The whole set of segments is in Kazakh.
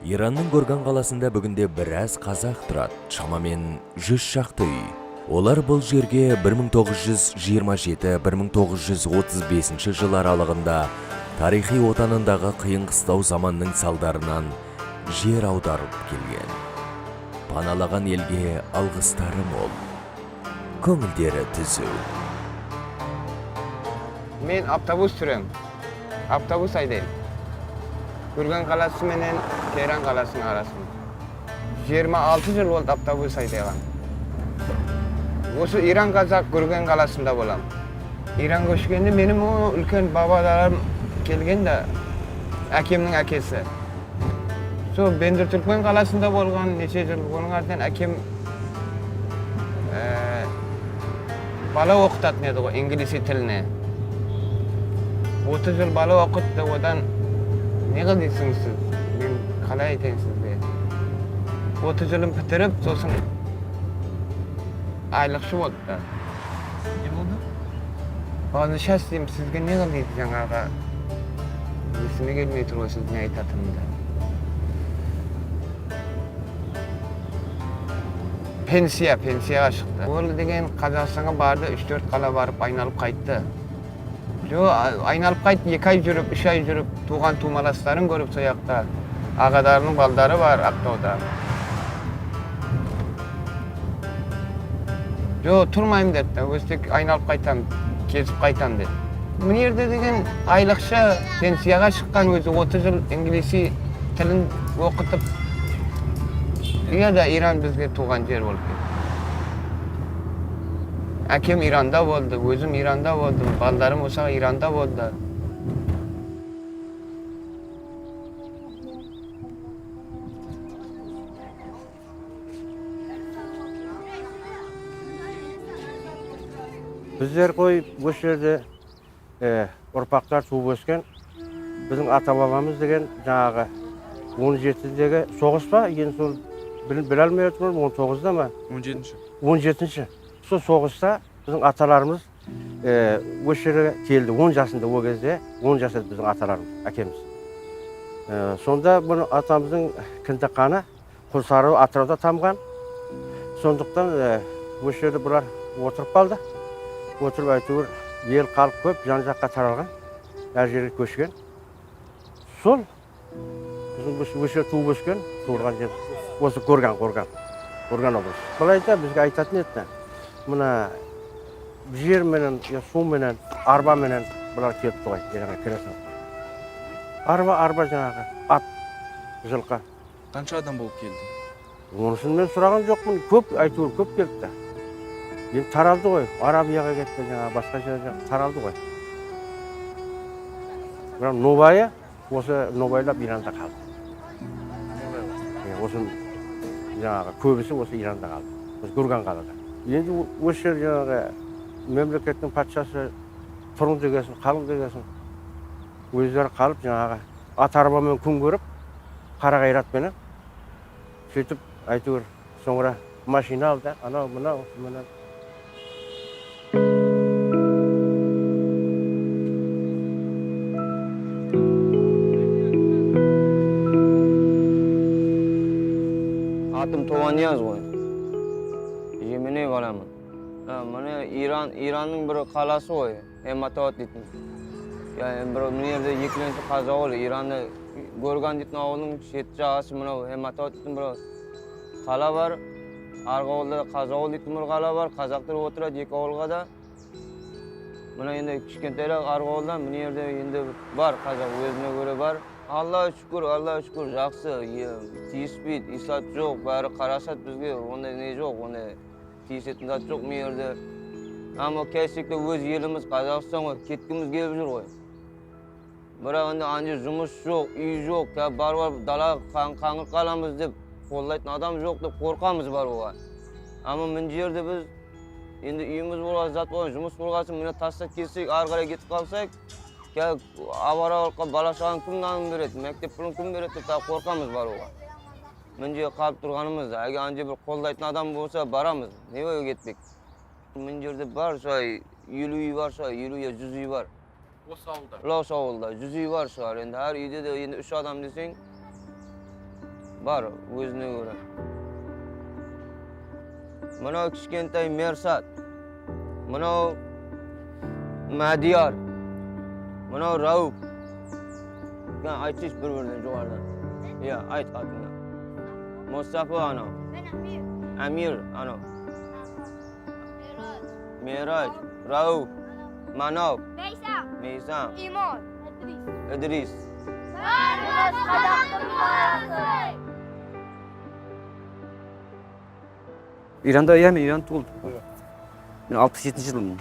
Иранның Горган қаласында бүгінде біраз қазақ тұрады, шамамен 100 шақты үй. Олар бұл жерге 1927-1935 жыл аралығында тарихи отанындағы қиын қыстау заманның салдарынан жер аударып келген. Паналаған елге алғыстары мол, көңілдері түзу. Мен автобус түрем, автобус айдайм. Горган қаласы менен Tehran қаласының арасында. 26 жыл болды автобус айдайған. Осы Иран қазақ Горган қаласында болам. Иран көшкенде менің үлкен бабаларым келген де, әкемнің әкесі. Сол Бендер Түркмен қаласында болған неше жыл. Оның артынан әкем бала оқытатын еді ғой, инглиз тіліне. 30 жыл бала оқытты, одан не қылдыңыз сіз? Мен қалай айтайын сізге? 30 жылын бітіріп, сосын айлықшы болды. Не болды? Оны шаш деймін, сізге не қылдыңыз жаңағы? Есіме келмей тұр ғой сіз не айтатынымды. Пенсияға шықты. Ол деген Қазақстанға барды, 3-4 қала барып айналып қайтты. Айналып қайтты, 2 ай жүріп, 3 ай жүріп, туған тумаластарын көріп сояқта. Ағадарының балдары бар Ақтауда. Тұрмайым деді, өстек айналып қайтам, кезіп қайтам деді. Мына жерде деген айлықша пенсияға шыққан өзі 30 жыл инглизи тілін оқытып, да Иран бізге туған жер болып кетті. Әкем Иранда болды, өзім Иранда болдым, балдарым осыға Иранда болды. Біздер қой осы жерде ұрпақтар туып өскен. Біздің ата-бабамыз деген жаңағы 17-дегі соғыс па? Енді сол біле алмай отырмын, 19-да ма? 17-ші. Сол соғыста біздің аталарымыз осы жерге келді. 10 жасында ол кезде, 10 жасында біздің аталарымыз, әкеміз. Сонда бұны атамыздың кіндіқаны Құлсары Атырауда тамған. Сондықтан осы жерде бұлар отырып қалды. Отырып әйтеуір ел халық көп, жан-жаққа таралған, әр жерге көшкен. Сол біздің осы туып өскен, туылған жер. Осы Горган облысы. Былайда бізге айтатын еді. Мына жер менен, су менен, арба менен бұлар келіп тұғай, еріңе кересін. Арба жаңағы, ат, жылқы. Қанша адам болып келді? Онысын мен сұраған жоқпын, көп, әйтеуір көп келіпті. Енді таралды ғой, Арабияға кетті, жаңағы басқа жерге таралды ғой. Бірақ Нобайы, осы Нобайлап Иранда қалды. Осы жаңағы көбісі осы Иранда қалды, осы Горган қалада. Енді осы жер жаңағы мемлекеттің патшасы тұрың дегесін, қалың дегесін, өздері қалып жаңағы ат арбамен күн көріп, қарағайратпенен сөйтіп әйтеуір соңыра машина алды, анау, мынау. Атым Тованияз ғой. Жеменей баламын. Міне Иранның бір қаласы ғой, Эматауат дейтін. Бір мына жерде екіленші қазақ ауылы, Иранды Горган дейтін ауылының шет жағасы мынау Эматауат дейтін бір қала бар. Арғы ауылда қазақ ауыл дейтін бір қала бар. Қазақтар отырады екі ауылға да. Мына енді кішкентайлар арғы ауылдан мына жерде енді бар қазақ өзіне көре бар. Алла шүкір, жақсы, тиіспейді, исат жоқ, бәрі қарасат бізге, ондай не жоқ, ондай тиісетін зат жоқ мына жерде. Ама кәсекте өз еліміз Қазақстан ғой, кеткіміз келіп жүр ғой. Бірақ енді анжы жұмыс жоқ, үй жоқ, бар дала қаңғыр қаламыз деп қолдайтын адам жоқ деп қорқамыз бар оға. Ама мына жерде біз енді үйіміз болған, зат болған, жұмыс болғасын, міне тастап кетсек, ары қарай кетіп қалсақ, аваралыққа бала шағаны кім нанын береді, мектеп пұлын кім береді деп қорқамыз бар оға. Мына жерге қалып тұрғанымыз, әге анже бір қолдайтын адам болса барамыз, не ойға кетпек. Мына жерде бар, 50 үй бар, 50-100 үй бар. Осы ауылда? Осы ауылда 100 үй бар шығар. Енді әр үйде де 3 адам десең, Bor, o'zine göre. Mana kichkentay Mersat. Mana Madiyar. Mana Rauf. Ben aytish bir-biridan jo'g'ardan. Ya, ayt xotinga. Mustafa ana. Amir ana. Meraj, Rauf, Manav, Meysam, İdris. İran'da yani İran tuğuldu. Ben 67. yılım.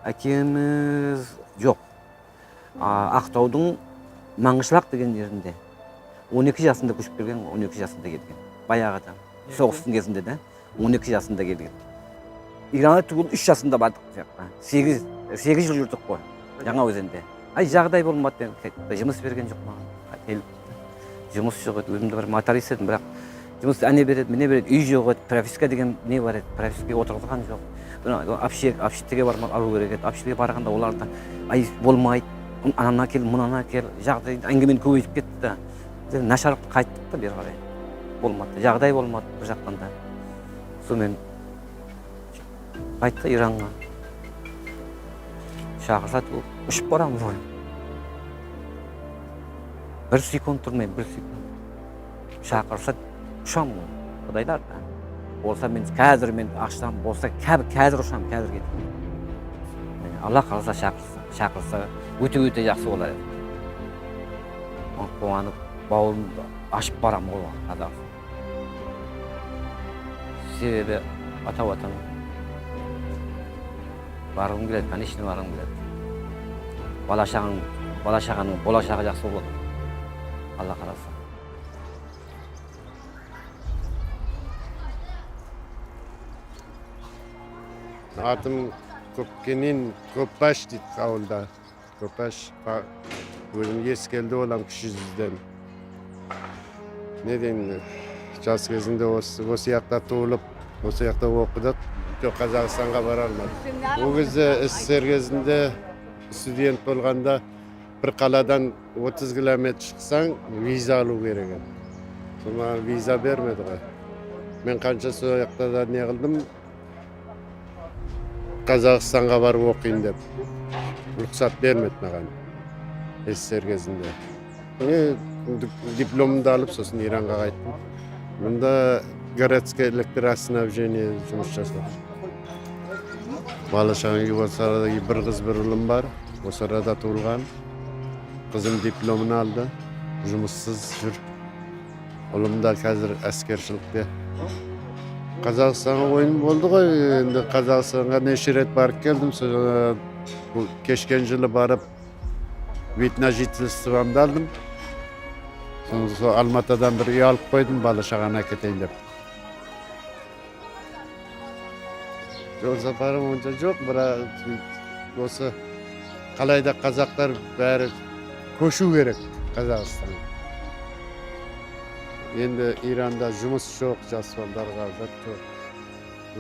Akemiz yok. Aqtaw'dun Mangışlaq деген yerinde. 12 yaşında koşup gelgen, 12 yaşında gelgen. Bayağı adam. Soğuqsun кезінде de 12 yaşında gelgen. İran'a tuğul 3 yaşında bardık. 8 yıl yurttuk bu. Жаңа өзенде. Ay жағдай болмады. Жұмыс берген жоқ маған. Жұмыс жоқ еді. Өзімді бір моторист едім, бірақ жұмыс әне береді, міне береді. Үй жоқ еді. Прописка деген не бар еді. Пропискаға отырғызған жоқ. Общежитиеге бармақ алу керек еді. Общежитиеге барғанда оларда ай болмайды. Анана кел, мұнана кел. Жағдай әңгімені көбейтіп кетті да. Нашарып қайттық та бері қарай. Болмады. Жағдай болмады бір жақтан да. Сонымен қайтты Иранға. Шақырса ұшып барамыз ғой. Bir sekund тұрмаймын, bir sekund. Шақырса ұшамын ғой. Құдайлар да. Болса мен қазір мен ақшам болса қазір ұшамын, қазір кетемін. Алла қаласа шақырса өте жақсы болар еді. Қуанып, бауырымды ашып барамын ғой Қазақстан. Себебі ата-ватан барғым келеді, конечно барғым келеді. Бала-шағаның болашағы жақсы болады. Алла қаласа. Atım Köpkenin Köpbaş deyip kavulda. Köpbaş özüm eskeldi olan kişiden. Ne diyeyim, жас кезінде осы жақта туылып, осы жақта оқыдық. Қазақстанға бара алмадық. Ол кезде СССР кезінде студент болғанда бір қаладан 30 километр шықсаң виза алу керек еді. Соған виза бермеді ғой. Мен қанша сол жақта да не қылдым, Қазақстанға барып оқиын деп. Рұқсат бермеді маған СССР кезінде. Дипломымды алып сосын Иранға қайттым. Мұнда городское электроснабжение жұмыс жасап. Бала-шағаң осы арада бір қыз бір ұлым бар. Осы арада туылған. Қызым дипломын алды. Жұмыссыз жүр. Ұлым да қазір әскершілікте. Қазақстанға ойын болды ғой. Енді Қазақстанға неше рет барып келдім. Кешкен жылы барып вид на жительствомды алдым. Алматыдан бір үй алып қойдым, бала-шағаны әкетейін деп. Жол сапарым онша жоқ, бірақ осы қалайда қазақтар бәрі көшу керек Қазақстанға. Енді Иранда жұмыс жоқ, жас балдарға жоқ.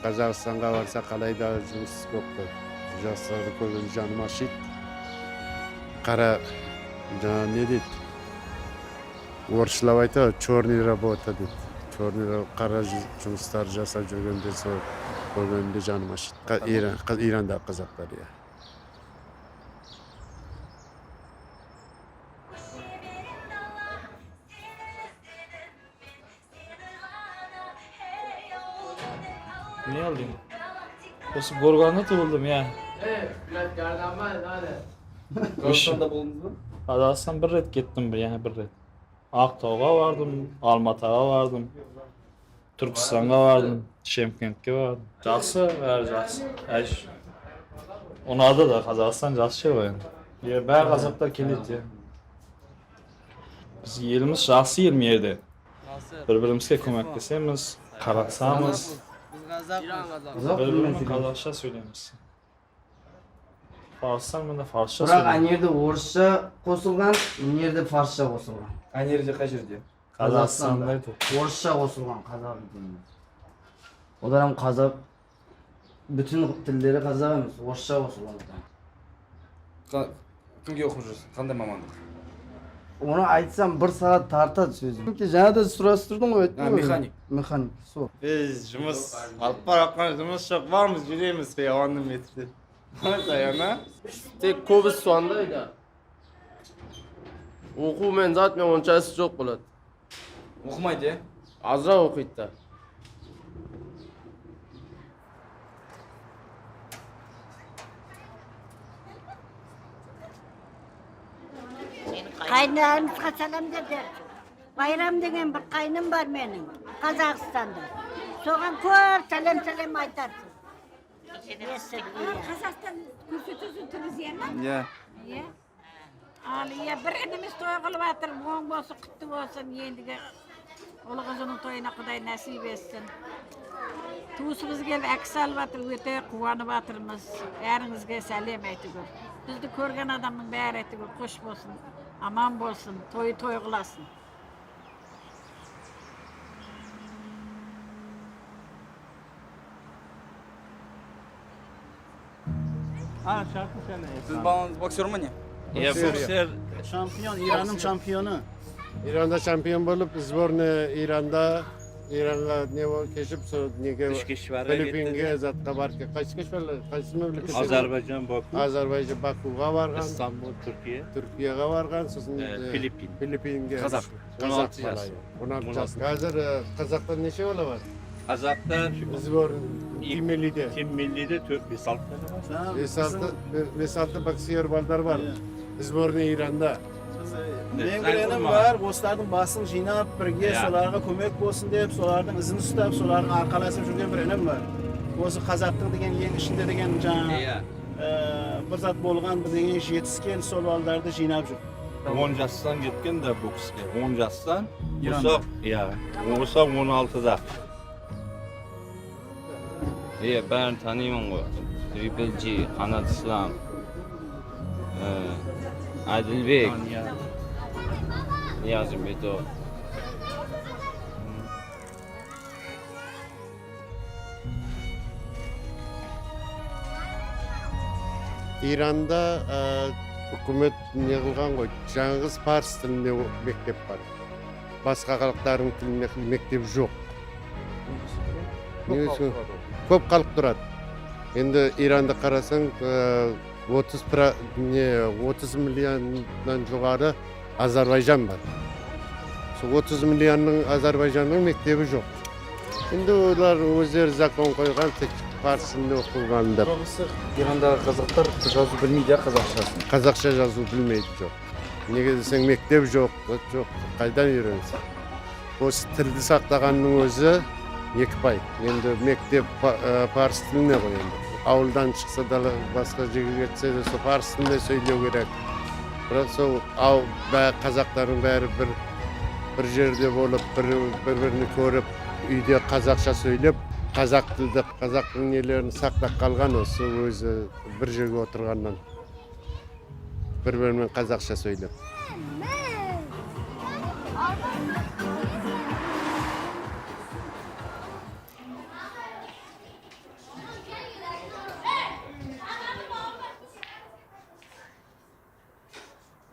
Қазақстанға барса қалайда жұмыс көп қой. Жастарды көрген жаным ашиды. Қара жаңа не дейді? Орысшылап айтады, черный работа дейді. Черный қара жұмыстар жасап жүргенде сол көргенде жаным ашиды. Иранда қазақтар иә. Ne alayım? Осы Gorgan'da tutuldum ya. Қазақстанда болдыңыз ба? Қазақстан bir ret kettim yani bir ret. Aqtauga vardım, Almatıga vardım, Türkistan'a vardım, Şemkent'e vardım. Жақсы, bәрі жақсы. Ұнады да Қазақстан жақсы жер ғой енді. Бәрі қазақтар келеді. Біз еліміз жақсы ел мерде. Bir-birimizге көмектесеміз, қарасамыз. Bir-birimiz қазақша сөйлейміз. Фарстан мында фарсша Бірақ сөйлейміз. әнерде орысша қосылған, әнерде фарсша қосылған. Қай жерде, қай жерде? Қазақстанда айтып. Орысша қосылған қазақ тіліне. Одан hem қазақ bütün тілдері қазақ емес, орысша қосылған. Кімге оқып жүрсің? Қандай мамандық? Onu aytsam 1 soat tartadi so'zim. Janada surastirdim o'y, aytdim. Mexanik. Mexanik, so. Biz жұмыс алып баратқан жұмыс жоқ, бармыз жүреміз қияланды метрде. Sayana. Tek ko'p sonda edi. O'quv men zaten onchasi yo'q bo'ladi. O'qimaydi, ya? Ozroq o'qiydi. Qaynonamizga salom dedi. Bayram degan bir qaynim bor mening, Qozog'istonda. So'g'an ko'p salom aytarsiz. Qozog'iston ko'rsatuvchi televiziyami? Ya. Ya. Aliya bir inimiz to'y qilyaptir, mo'ng bo'lsin, qutlu bo'lsin, yendiga o'g'lining to'yini Xudoy nasib etsin. Tuğsumuz gelip aksal batır, öte kuvanı batırımız. Yarınızga salam aytıgır. Bizni ko'rgan adamın bari aytıgır, hoş bolsun, aman bolsun, to'y qilasın. Siz balonuz boksörmü ne? Ya boksör Şampiyon, İran'ın şampiyonu. İran'da şampiyon bulup İran'ga ne var keşip nege Filipin'e zatta var ki kaç kaç memleket? Azerbaycan, Baku, Azerbaycan Baku'ga vargan, İstanbul, Türkiye, Türkiye'ye vargan, sizin Filipin'e. Kazak. 16 yaş. 16 yaş. Hazır Kazak'ta neçe ola var? Kazak'ta Biz var Kim Milli'de. Kim Milli'de Türk Vesal'da var. Vesal'da baksiyer baldar var. Biz var İran'da. Mengrenim var, dostlardan basın jинап, birge solarga kömek bolsun dep, solardan izini tutab, solarga arkalasıp жүрген bir enem var. Ozu Qazaktın degen yen içinde degen bir zat bolgan bir degen yetişken sol baldardı jинап жүр. 10 yaştan gitken de boksga. 10 yaştan. Musa, ya. Musa 16'da. Ben tanıyım o. Triple G, Kanat İslam, Adilbek, Niyazim Beto. İran'da hükümet ne kılgan koy, жаңғыз Fars tilinde mektep var. Başka halkların tilinde mektep yok. Көп қалып тұрады. Енді İran'da қарасаң 30 миллионнан жоғары Azerbaycan var. 30 milyonның Azerbaycanның мектебі жоқ. Енді олар өздері закон қойған тек Fars тілінде оқылған деп. İran'da Kazaklar жазу bilmeydi Kazakçaсын. Қазақша жазу білмейді жоқ. Неге десең мектеп жоқ, қайдан үйренсін? Осы тілді сақтағанның өзі екпай. Енді мектеп Fars тіліне ғой енді. Ауылдан шықса да басқа жерге кетсе де сол Fars тілінде сөйлеу керек. Бірақ сол қазақтардың бәрі бір жерде болып, бір-бірін көріп, үйде қазақша сөйлеп, қазақ тілді, қазақтың нелерін сақтап қалған осы өзі бір жерге отырғаннан. Bir-birinin Kazakça söylep.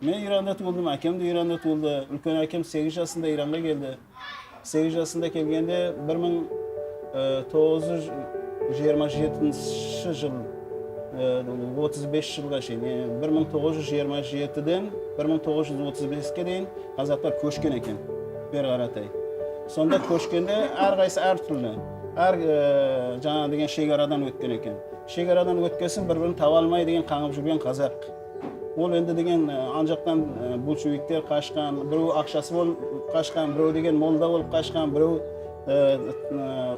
Men İran'da tuğuldum, akem de İran'da tuğuldu. Ülken akem 8 yaşında İran'a geldi. 8 yaşında kelgende 1927 yıl 35 yılga şeyin, 1927'den 1935'e değin Kazaklar köşken eken, bir qaratay. Sonda köşkende her qaysı her türlü, her жаңа деген шекарадан өткен екен. Шекарадан өткесін бір-бірін таба алмай деген қаңып жүрген қазақ. Ол енді деген анжақтан большевиктер қашқан, біреу ақшасы болып қашқан, біреу деген молда болып қашқан, біреу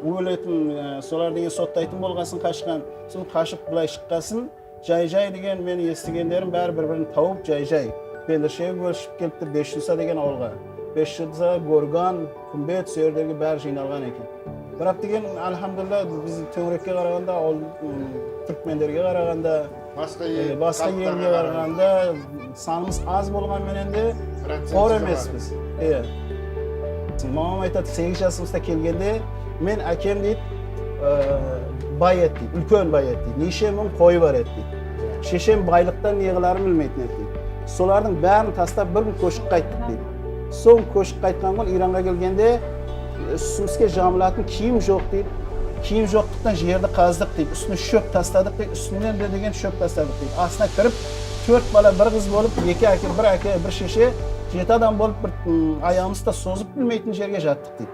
өлетін, солар деген соттайтын болғасын қашқан. Сол қашып былай шыққасын, жай-жай деген мен естігендерім бәрі бір-бірін тауып жай-жай. Бендіршеге көршіп келіпті 500 деген ауылға. 500 Горган, Күмбет, сөйердерге бәрі жиналған екен. Бірақ деген, алхамдулилlah, біз төңірекке қарағанда, ол түркмендерге қарағанда, басқа елге қарағанда санымыз аз болған мененде қор емеспіз. Мамам айтады, 8 жасымызда келгенде, мен әкем дейді, бай ет дейді, үлкен бай ет дейді. Неше мың қойы бар ет дейді. Шешем байлықтан не қыларын білмейтін ет дейді. So'larning barini tashlab bir kun ko'shib qaytdik deydi. So'ng ko'shib qaytgan kun Ironga kelganda üstümizga jamlatın kiyim yo'q deydi. Kiyim yo'qlikdan yerda qazdik deydi. Üstüne şöp tashladik deydi. Üstünden de degan şöp tashladik deydi. Aslında kirib 4 bola bir qiz bo'lib, bir aka, bir shisha, 7 odam bo'lib bir oyog'imizda so'zib bilmaydigan yerga jatdik deydi.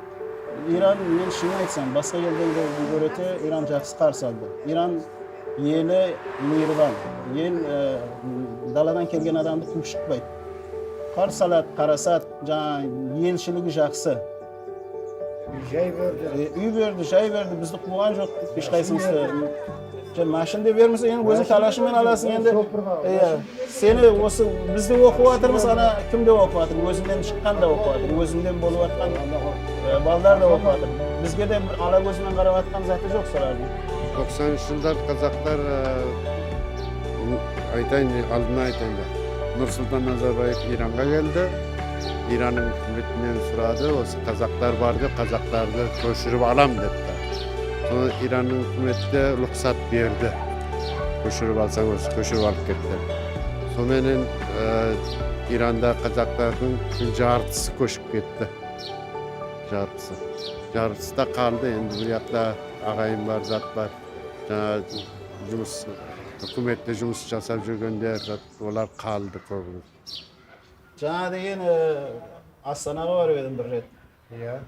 İran, men shuni aytsam, boshqa yerdan ko'rata Iran yaxshi qarshi oldi. Iran yeli mehribon, daladan kelgan odamni quvib chiqmaydi. Qarsalat, qarasat, yelchiligi yaxshi. Uy berdi, joy berdi, bizni quvgan yo'q hech qaysimizda. Mashinada bermasa, endi o'zing talashingdan olasan endi. Seni o'zi bizda o'qiyapmiz, ana kimda o'qiyapti? O'zingdan chiqqanda o'qiyapti, o'zingdan bo'layotgan ballarda o'qiyapti. Bizga da bir ala ko'zdan qarayotgan zati yo'q so'rardim. 90'lı Kazaklar aldına aytayın da. Nursultan Nazarbayev İran'a geldi. İran'ın hükümetinden soradı. O Kazaklar vardı, Kazaklardı köşürüp alam dediler. Sonra İran'ın hükümeti de ruhsat verdi. Köşürüp alsanız, köşürüp alıp gitti. Sonra İran'da Kazakların jartısı koşup gitti. Jartısı da kaldı. Endi bu yakta ağayım var, zat var. Hükümetle jumus jasap жүргенде олар қалды көбі. Жаңа деген Астанаға барып едім бір рет.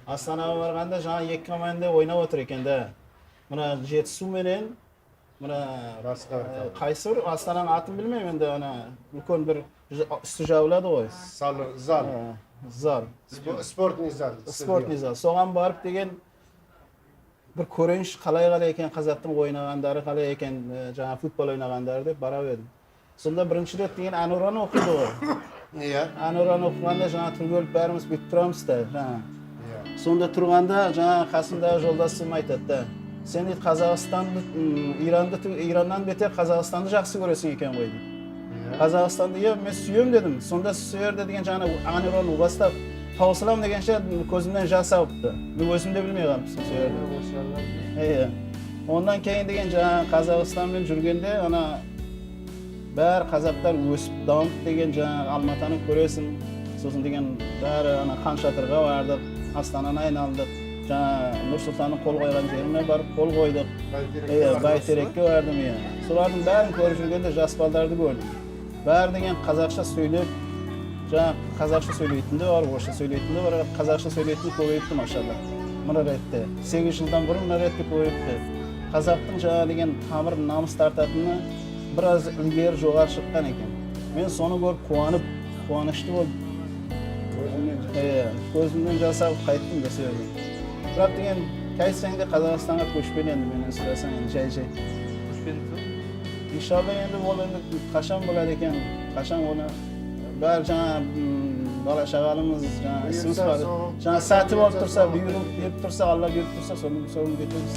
Астанаға барғанда жаңа екі команда ойнап отыр екен да. Мына Жетісу менен мына қайсы бір Астананың атын білмеймін енді ана үлкен бір үсті жабылады ғой. Зал. Спортный зал. Соған барып деген bir ko'rinish qalay ekan Qozoqning o'ynaganlari qalay ekan жаңа futbol o'ynaganlari deb borib edim. Sonda birinchi ret degan Anurani o'qidi u. Anurani o'qiganda жаңа turg'olib barimiz bitib turamiz-da. Sonda turganda жаңа qasimdagi yo'ldoshim aytadi-da. Sen deydi Qozog'istonni Irondan beter Qozog'istonni yaxshi ko'rasan ekan qo'y deydi. Qozog'istonni men suyam dedim. Sonda suyerdi degan жаңа Anurani bostab Tavsilam degancha ko'zimdan yosh olibdi. Men o'zimda bilmay qolibman shu yerda. Ondan keyin degan Qozog'iston bilan yurganda ana bar qozoqlar o'sib davom degan Almatani ko'rasan. So'zin degan bari ana Qamshatirga bordik, Ostonani aylandik. Nursultonning qo'l qo'ygan yerine borib qo'l qo'ydik. Bayterekka bordim men. Shularning barini ko'rib yurganda yosh bolalarni ko'rdim. Bari degan qozoqcha so'ylab Qozog'cha söyleyitinde var, Rusça söyleyitinde var, Qozog'cha söyleyitini ko'payibdi maşallah. Mana retdi. 8 yildan burun mana retdi ko'payibdi. Qozoqning degan tamir namus tartatini biraz ilgari jo'g'ar chiqqan ekan. Men soni ko'rib quvonishli bo'ldim. Ko'zimdan yosh olib qaytdim desa edim. Biroq degan qaysangda Qozog'istonga ko'chib kelgandim men so'rasam endi joy. Inshaalloh endi bo'ladi, qachon bo'ladi ekan, qachon uni bar bola shag'alimiz isimiz bor. Satib olib tursa, buyurib berib tursa, Alloh berib tursa, so'rib ketamiz.